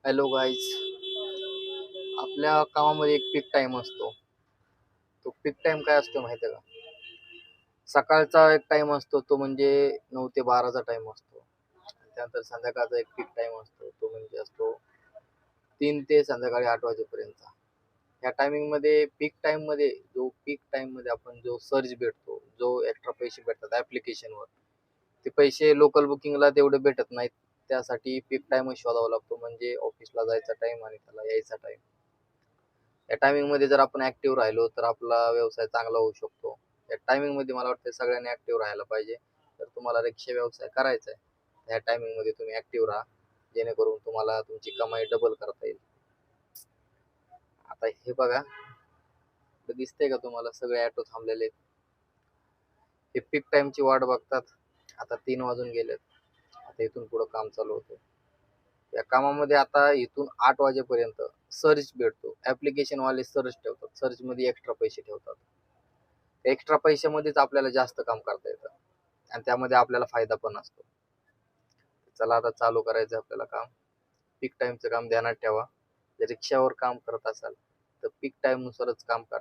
Hello guys. आपल्या कामामध्ये एक पीक टाइम असतो. तो पीक टाइम काय असतो माहिती आहे का? सकाळचा एक टाइम असतो, तो म्हणजे 9 ते 12चा टाइम असतो. त्यानंतर संध्याकाळचा एक पीक टाइम असतो, तो म्हणजे असतो 3 ते संध्याकाळी 8 वाजेपर्यंतचा. या टायमिंग मध्ये पीक टाइम मध्ये आपण जो सर्ज भेटतो, जो एक्स्ट्रा पैसे भेटतात ऍप्लिकेशनवर, ते पैसे लोकल बुकिंगला तेवढे भेटत नाहीत. त्यासाठी पीक टाइमच शोधावा लागतो, म्हणजे ऑफिसला जायचा टाइम आणि त्याला यायचा टाइम. या टायमिंग मध्ये जर आपण ऍक्टिव्ह राहिलो तर आपला व्यवसाय चांगला होऊ शकतो. या टायमिंग मध्ये मला वाटतं सगळ्यांनी ऍक्टिव्ह राहायला पाहिजे. तर तुम्हाला रिक्षा व्यवसाय करायचा आहे, या टायमिंग मध्ये तुम्ही ऍक्टिव्ह राहा, जेणेकरून तुम्हाला तुमची कमाई डबल करता येईल. आता हे बघा, तर दिसतंय का तुम्हाला सगळे ऑटो थांबलेले आहेत. हे पीक टाइमची वाट बघतात. आता 3 वाजून गेलेत. आता इथून पुढे काम चालू होतं. या कामामध्ये आता इथून 8 वाजेपर्यंत सर्च भेटतो. ऍप्लिकेशन वाले सर्च ठेवतात, सर्च मध्ये एक्स्ट्रा पैसे ठेवतात. एक्स्ट्रा पैशामध्येच आपल्याला जास्त काम करता येतं आणि त्यामध्ये आपल्याला फायदा पण असतो. चला आता चालू करायचं आपल्याला काम. पीक टाइमचं काम ध्यानात ठेवा. जर रिक्षावर काम करत असाल तर पीक टाइम नुसारच काम करा.